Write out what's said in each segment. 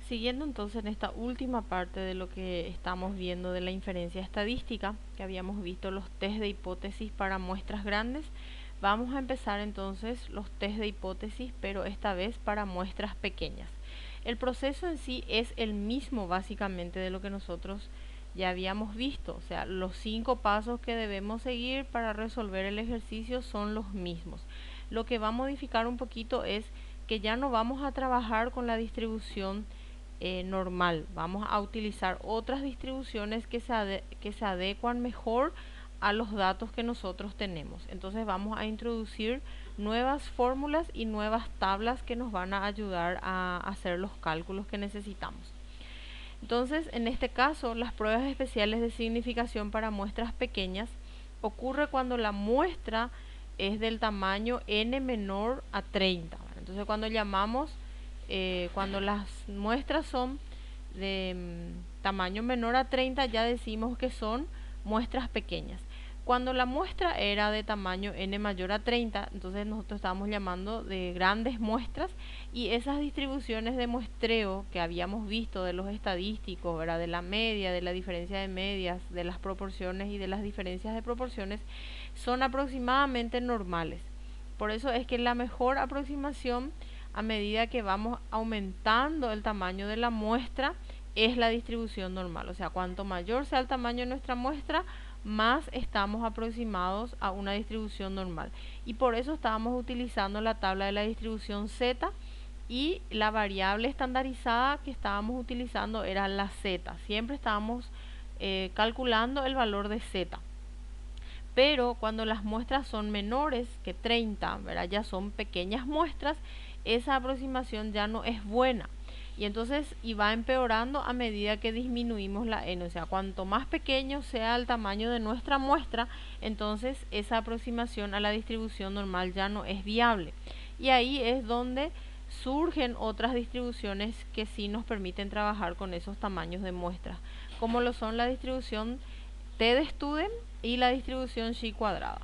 Siguiendo entonces en esta última parte de lo que estamos viendo de la inferencia estadística, que habíamos visto los test de hipótesis para muestras grandes, vamos a empezar entonces los test de hipótesis, pero esta vez para muestras pequeñas. El proceso en sí es el mismo básicamente de lo que nosotros ya habíamos visto, o sea, los 5 pasos que debemos seguir para resolver el ejercicio son los mismos. Lo que va a modificar un poquito es que ya no vamos a trabajar con la distribución normal. Vamos a utilizar otras distribuciones que se adecuan mejor a los datos que nosotros tenemos. Entonces vamos a introducir nuevas fórmulas y nuevas tablas que nos van a ayudar a hacer los cálculos que necesitamos. Entonces, en este caso, las pruebas especiales de significación para muestras pequeñas ocurre cuando la muestra es del tamaño n menor a 30. Entonces, cuando las muestras son de tamaño menor a 30, ya decimos que son muestras pequeñas. Cuando la muestra era de tamaño n mayor a 30, entonces nosotros estábamos llamando de grandes muestras, y esas distribuciones de muestreo que habíamos visto de los estadísticos, ¿verdad? De la media, de la diferencia de medias, de las proporciones y de las diferencias de proporciones, son aproximadamente normales. Por eso es que la mejor aproximación a medida que vamos aumentando el tamaño de la muestra es la distribución normal. O sea, cuanto mayor sea el tamaño de nuestra muestra, más estamos aproximados a una distribución normal. Y por eso estábamos utilizando la tabla de la distribución Z, y la variable estandarizada que estábamos utilizando era la Z. Siempre estábamos calculando el valor de Z. Pero cuando las muestras son menores que 30, ¿verdad? Ya son pequeñas muestras, esa aproximación ya no es buena. Y entonces va empeorando a medida que disminuimos la n. O sea, cuanto más pequeño sea el tamaño de nuestra muestra, entonces esa aproximación a la distribución normal ya no es viable. Y ahí es donde surgen otras distribuciones que sí nos permiten trabajar con esos tamaños de muestras, como lo son la distribución T de Student y la distribución Chi cuadrada.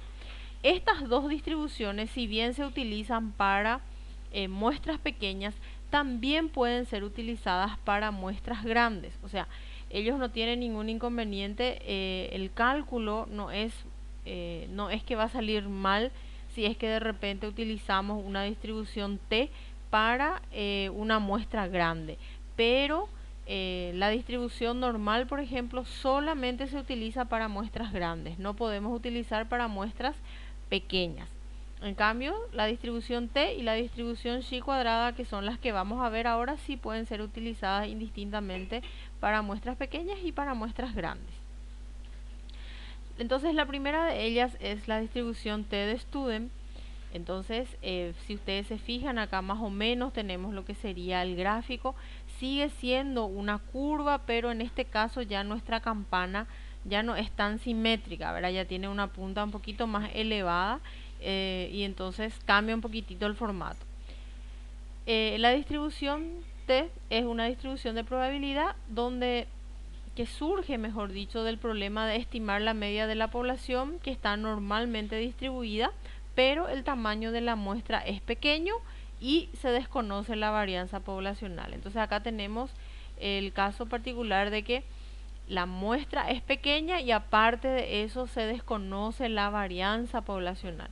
Estas dos distribuciones, si bien se utilizan para muestras pequeñas, también pueden ser utilizadas para muestras grandes. O sea, ellos no tienen ningún inconveniente. El cálculo no es que va a salir mal si es que de repente utilizamos una distribución T para una muestra grande. Pero la distribución normal, por ejemplo, solamente se utiliza para muestras grandes. No podemos utilizar para muestras pequeñas. En cambio, la distribución T y la distribución Chi cuadrada, que son las que vamos a ver ahora, sí pueden ser utilizadas indistintamente para muestras pequeñas y para muestras grandes. Entonces, la primera de ellas es la distribución T de Student. Entonces, si ustedes se fijan acá, más o menos tenemos lo que sería el gráfico. Sigue siendo una curva, pero en este caso ya nuestra campana ya no es tan simétrica, ¿verdad? Ya tiene una punta un poquito más elevada, y entonces cambia un poquitito el formato. La distribución T es una distribución de probabilidad que surge, mejor dicho, del problema de estimar la media de la población, que está normalmente distribuida, pero el tamaño de la muestra es pequeño y se desconoce la varianza poblacional. Entonces acá tenemos el caso particular de que la muestra es pequeña y aparte de eso se desconoce la varianza poblacional.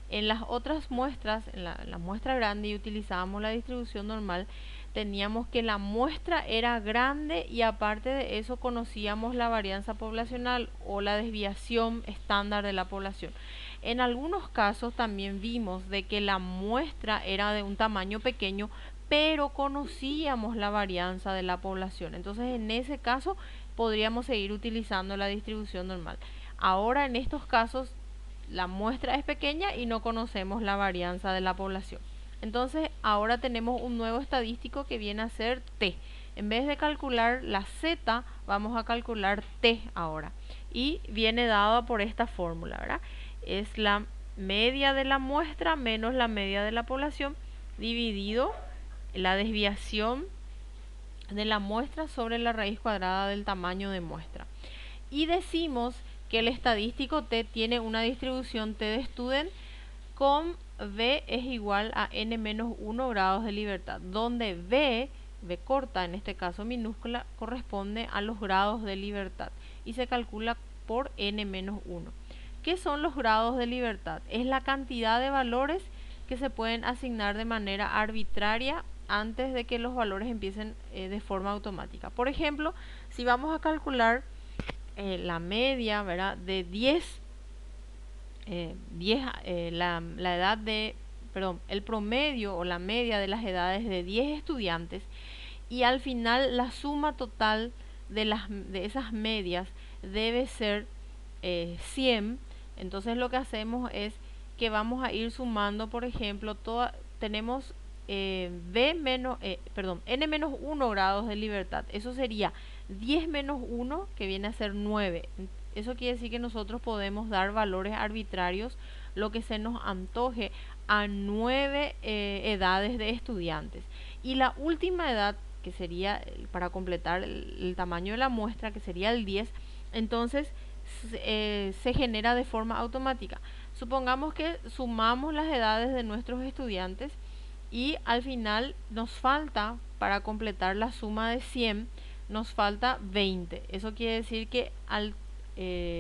En las otras muestras, en la muestra grande, y utilizábamos la distribución normal, teníamos que la muestra era grande y aparte de eso conocíamos la varianza poblacional o la desviación estándar de la población. En algunos casos también vimos de que la muestra era de un tamaño pequeño, pero conocíamos la varianza de la población. Entonces, en ese caso podríamos seguir utilizando la distribución normal. Ahora, en estos casos, la muestra es pequeña y no conocemos la varianza de la población. Entonces, ahora tenemos un nuevo estadístico que viene a ser T. En vez de calcular la Z, vamos a calcular T ahora. Y viene dado por esta fórmula, ¿verdad? Es la media de la muestra menos la media de la población dividido la desviación de la muestra sobre la raíz cuadrada del tamaño de muestra. Y decimos que el estadístico T tiene una distribución T de Student con V es igual a n-1 grados de libertad, donde V B corta, en este caso minúscula, corresponde a los grados de libertad y se calcula por n-1. ¿Qué son los grados de libertad? Es la cantidad de valores que se pueden asignar de manera arbitraria antes de que los valores empiecen de forma automática. Por ejemplo, si vamos a calcular la media, ¿verdad? De 10, la edad de, perdón, el promedio o la media de las edades de 10 estudiantes, y al final la suma total de esas medias debe ser 100. Entonces lo que hacemos es que vamos a ir sumando, por ejemplo, tenemos n-1 grados de libertad. Eso sería 10 menos 1, que viene a ser 9. Eso quiere decir que nosotros podemos dar valores arbitrarios, lo que se nos antoje, a 9 edades de estudiantes. Y la última edad, que sería para completar el tamaño de la muestra, que sería el 10, entonces se genera de forma automática. Supongamos que sumamos las edades de nuestros estudiantes y al final nos falta, para completar la suma de 100, nos falta 20. Eso quiere decir que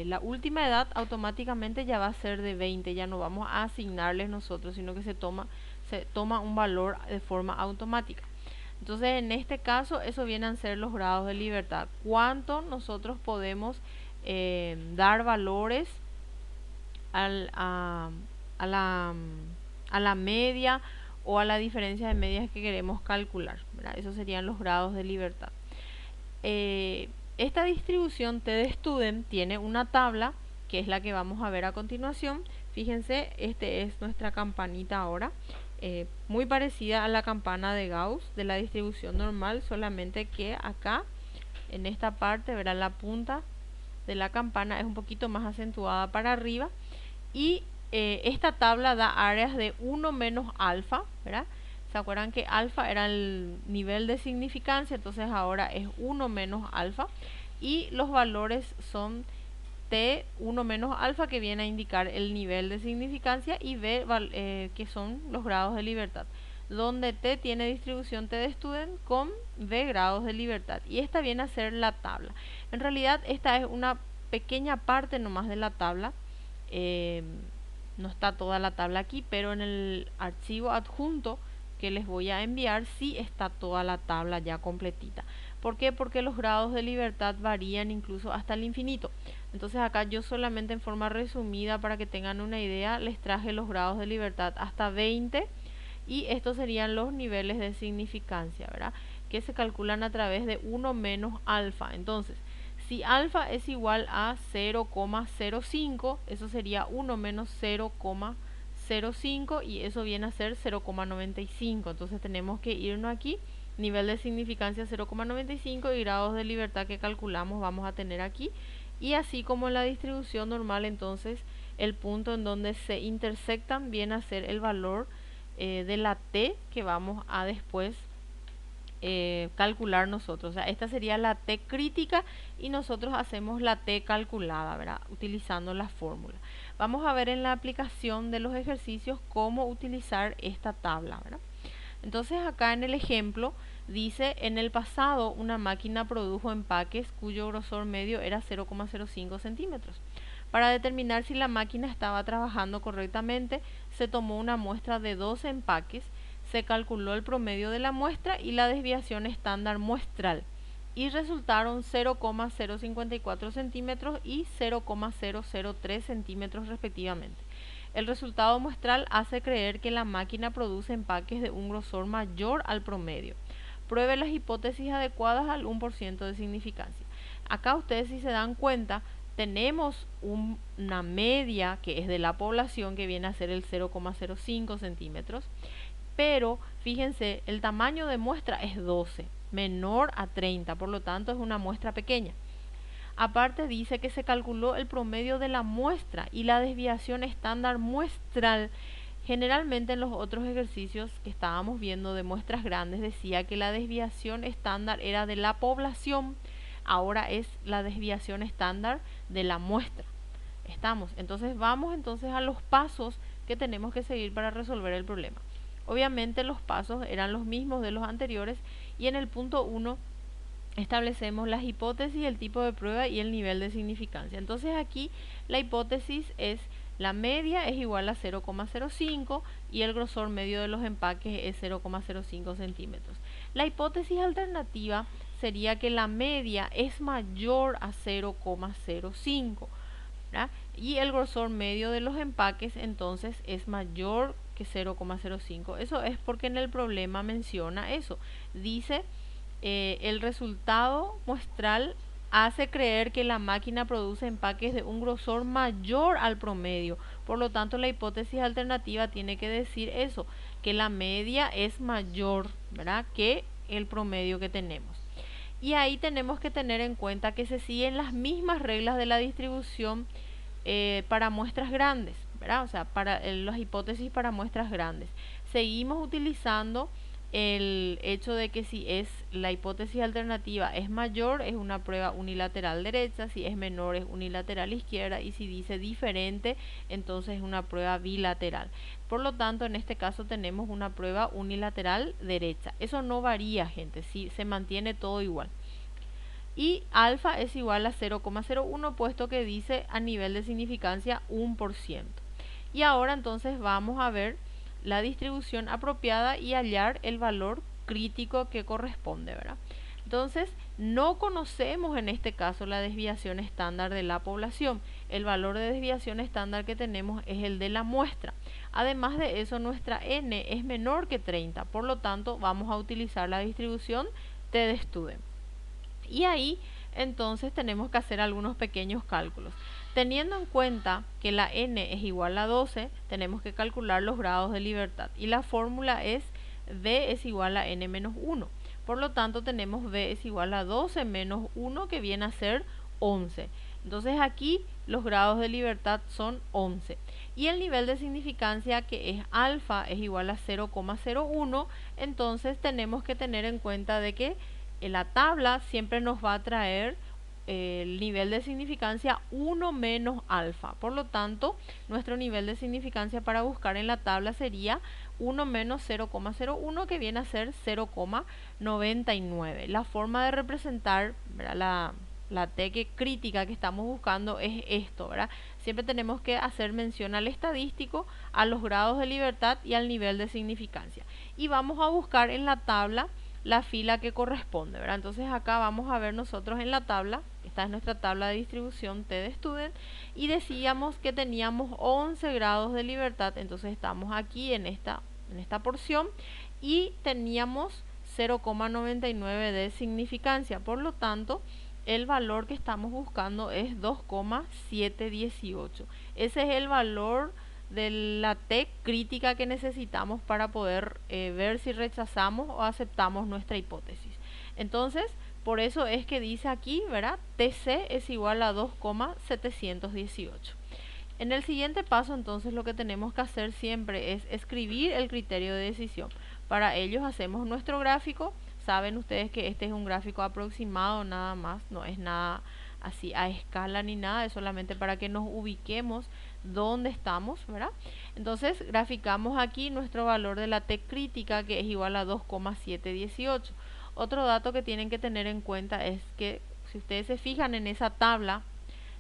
la última edad automáticamente ya va a ser de 20, ya no vamos a asignarles nosotros, sino que se toma un valor de forma automática. Entonces, en este caso, eso vienen a ser los grados de libertad. ¿Cuánto nosotros podemos dar valores a la media o a la diferencia de medias que queremos calcular, ¿verdad? Esos serían los grados de libertad. Esta distribución T de Student tiene una tabla, que es la que vamos a ver a continuación. Fíjense, este es nuestra campanita ahora. Muy parecida a la campana de Gauss de la distribución normal, solamente que acá en esta parte, verá, la punta de la campana es un poquito más acentuada para arriba, y esta tabla da áreas de 1 menos alfa, ¿verdad? ¿Se acuerdan que alfa era el nivel de significancia? Entonces ahora es 1 menos alfa, y los valores son T 1 menos alfa, que viene a indicar el nivel de significancia, y B, que son los grados de libertad, donde T tiene distribución T de Student con B grados de libertad. Y esta viene a ser la tabla. En realidad esta es una pequeña parte nomás de la tabla. No está toda la tabla aquí, pero en el archivo adjunto que les voy a enviar sí está toda la tabla ya completita. ¿Por qué? Porque los grados de libertad varían incluso hasta el infinito. Entonces acá yo solamente en forma resumida, para que tengan una idea, les traje los grados de libertad hasta 20, y estos serían los niveles de significancia, ¿verdad? Que se calculan a través de 1 menos alfa. Entonces, si alfa es igual a 0,05, eso sería 1 menos 0,05, y eso viene a ser 0,95. Entonces tenemos que irnos aquí, nivel de significancia 0,95, y grados de libertad que calculamos vamos a tener aquí. Y así como en la distribución normal, entonces el punto en donde se intersectan viene a ser el valor de la T que vamos a después calcular nosotros. O sea, esta sería la T crítica y nosotros hacemos la T calculada, ¿verdad? Utilizando la fórmula. Vamos a ver en la aplicación de los ejercicios cómo utilizar esta tabla, ¿verdad? Entonces acá en el ejemplo dice: en el pasado una máquina produjo empaques cuyo grosor medio era 0,05 centímetros. Para determinar si la máquina estaba trabajando correctamente, se tomó una muestra de 12 empaques, se calculó el promedio de la muestra y la desviación estándar muestral, y resultaron 0,054 centímetros y 0,003 centímetros respectivamente. El resultado muestral hace creer que la máquina produce empaques de un grosor mayor al promedio. Pruebe las hipótesis adecuadas al 1% de significancia. Acá ustedes, si se dan cuenta, tenemos una media que es de la población, que viene a ser el 0,05 centímetros, pero fíjense, el tamaño de muestra es 12, menor a 30, por lo tanto es una muestra pequeña. Aparte dice que se calculó el promedio de la muestra y la desviación estándar muestral. Generalmente en los otros ejercicios que estábamos viendo de muestras grandes decía que la desviación estándar era de la población, ahora es la desviación estándar de la muestra. Entonces vamos a los pasos que tenemos que seguir para resolver el problema. Obviamente los pasos eran los mismos de los anteriores, Y en el punto 1 establecemos las hipótesis, el tipo de prueba y el nivel de significancia. Entonces aquí la hipótesis es la media es igual a 0,05 y el grosor medio de los empaques es 0,05 centímetros. La hipótesis alternativa sería que la media es mayor a 0,05, ¿verdad? Y el grosor medio de los empaques entonces es mayor que 0,05. Eso es porque en el problema menciona eso. Dice el resultado muestral hace creer que la máquina produce empaques de un grosor mayor al promedio. Por lo tanto, la hipótesis alternativa tiene que decir eso, que la media es mayor, ¿verdad?, que el promedio que tenemos. Y ahí tenemos que tener en cuenta que se siguen las mismas reglas de la distribución para muestras grandes, ¿verdad? O sea, para las hipótesis para muestras grandes. Seguimos utilizando el hecho de que si es la hipótesis alternativa es mayor, es una prueba unilateral derecha, si es menor es unilateral izquierda, y si dice diferente, entonces es una prueba bilateral. Por lo tanto, en este caso tenemos una prueba unilateral derecha. Eso no varía, gente, si se mantiene todo igual. Y alfa es igual a 0,01, puesto que dice a nivel de significancia 1%. Y ahora entonces vamos a ver la distribución apropiada y hallar el valor crítico que corresponde, ¿verdad? Entonces, no conocemos en este caso la desviación estándar de la población. El valor de desviación estándar que tenemos es el de la muestra. Además de eso, nuestra n es menor que 30. Por lo tanto, vamos a utilizar la distribución T-de-Student. Y ahí entonces tenemos que hacer algunos pequeños cálculos. Teniendo en cuenta que la n es igual a 12, tenemos que calcular los grados de libertad. Y la fórmula es v es igual a n menos 1. Por lo tanto, tenemos v es igual a 12 menos 1, que viene a ser 11. Entonces aquí los grados de libertad son 11. Y el nivel de significancia, que es alfa, es igual a 0,01. Entonces tenemos que tener en cuenta de que en la tabla siempre nos va a traer el nivel de significancia 1 menos alfa. Por lo tanto, nuestro nivel de significancia para buscar en la tabla sería 1 menos 0,01, que viene a ser 0,99. La forma de representar, ¿verdad?, la T crítica que estamos buscando es esto, ¿verdad? Siempre tenemos que hacer mención al estadístico, a los grados de libertad y al nivel de significancia. Y vamos a buscar en la tabla la fila que corresponde, ¿verdad? Entonces acá vamos a ver nosotros en la tabla, esta es nuestra tabla de distribución T-de-Student, y decíamos que teníamos 11 grados de libertad. Entonces estamos aquí en esta porción y teníamos 0,99 de significancia. Por lo tanto, el valor que estamos buscando es 2,718. Ese es el valor de la T crítica que necesitamos para poder ver si rechazamos o aceptamos nuestra hipótesis. Entonces, por eso es que dice aquí, ¿verdad?, TC es igual a 2,718. En el siguiente paso, entonces, lo que tenemos que hacer siempre es escribir el criterio de decisión. Para ello hacemos nuestro gráfico. Saben ustedes que este es un gráfico aproximado nada más, no es nada así a escala ni nada, es solamente para que nos ubiquemos dónde estamos, ¿verdad? Entonces graficamos aquí nuestro valor de la T crítica, que es igual a 2,718. Otro dato que tienen que tener en cuenta es que si ustedes se fijan en esa tabla,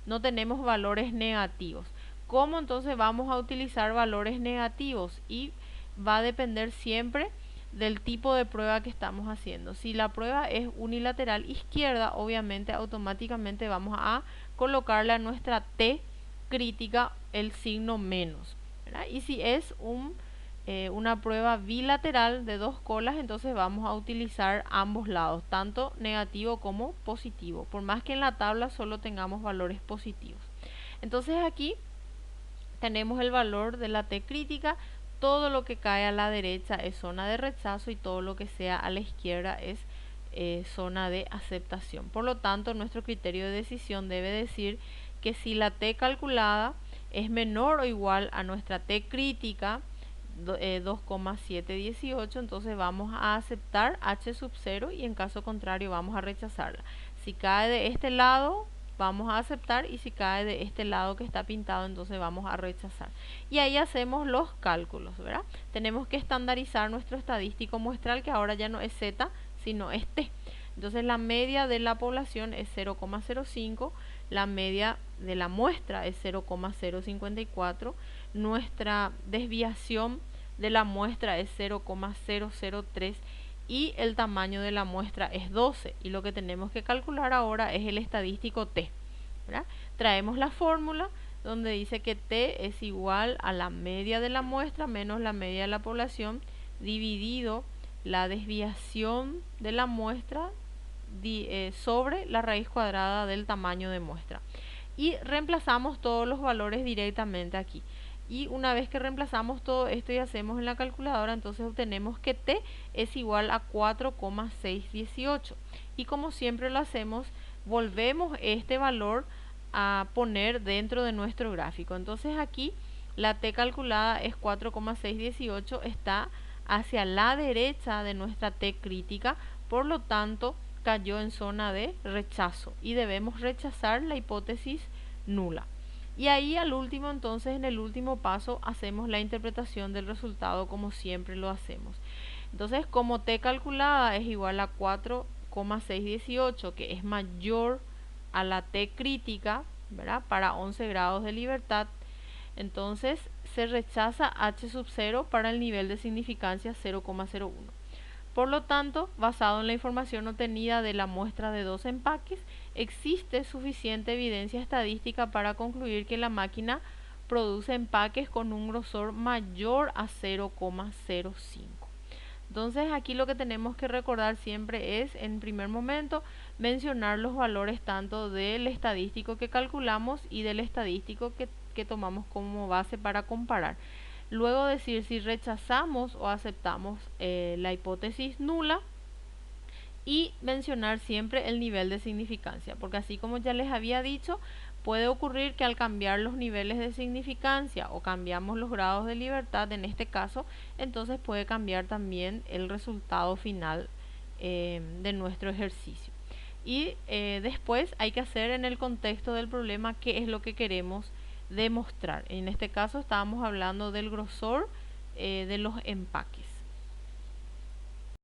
no tenemos valores negativos. ¿Cómo entonces vamos a utilizar valores negativos? Y va a depender siempre del tipo de prueba que estamos haciendo. Si la prueba es unilateral izquierda, obviamente automáticamente vamos a colocarle a nuestra T crítica el signo menos, ¿verdad? Y si es una prueba bilateral de dos colas, entonces vamos a utilizar ambos lados, tanto negativo como positivo, por más que en la tabla solo tengamos valores positivos. Entonces aquí tenemos el valor de la T crítica. Todo lo que cae a la derecha es zona de rechazo y todo lo que sea a la izquierda es zona de aceptación. Por lo tanto, nuestro criterio de decisión debe decir que si la T calculada es menor o igual a nuestra T crítica, 2,718, entonces vamos a aceptar H sub 0 y en caso contrario vamos a rechazarla. Si cae de este lado, vamos a aceptar, y si cae de este lado que está pintado, entonces vamos a rechazar. Y ahí hacemos los cálculos, ¿verdad? Tenemos que estandarizar nuestro estadístico muestral, que ahora ya no es Z, sino es T. Entonces la media de la población es 0,05, la media de la muestra es 0,054, nuestra desviación de la muestra es 0,003 y el tamaño de la muestra es 12. Y lo que tenemos que calcular ahora es el estadístico T, ¿verdad? Traemos la fórmula donde dice que T es igual a la media de la muestra menos la media de la población dividido la desviación de la muestra sobre la raíz cuadrada del tamaño de muestra. Y reemplazamos todos los valores directamente aquí. Y una vez que reemplazamos todo esto y hacemos en la calculadora, entonces obtenemos que T es igual a 4,618. Y como siempre lo hacemos, volvemos este valor a poner dentro de nuestro gráfico. Entonces aquí la T calculada es 4,618, está hacia la derecha de nuestra T crítica, por lo tanto cayó en zona de rechazo y debemos rechazar la hipótesis nula. Y ahí al último, entonces en el último paso hacemos la interpretación del resultado como siempre lo hacemos. Entonces como T calculada es igual a 4,618, que es mayor a la T crítica, ¿verdad? Para 11 grados de libertad, entonces se rechaza H sub 0 para el nivel de significancia 0,01. Por lo tanto, basado en la información obtenida de la muestra de 2 empaques, existe suficiente evidencia estadística para concluir que la máquina produce empaques con un grosor mayor a 0,05. Entonces aquí lo que tenemos que recordar siempre es, en primer momento, mencionar los valores tanto del estadístico que calculamos y del estadístico que tomamos como base para comparar. Luego decir si rechazamos o aceptamos la hipótesis nula y mencionar siempre el nivel de significancia, porque así como ya les había dicho, puede ocurrir que al cambiar los niveles de significancia o cambiamos los grados de libertad en este caso, entonces puede cambiar también el resultado final de nuestro ejercicio. Y después hay que hacer en el contexto del problema qué es lo que queremos demostrar. En este caso estábamos hablando del grosor de los empaques.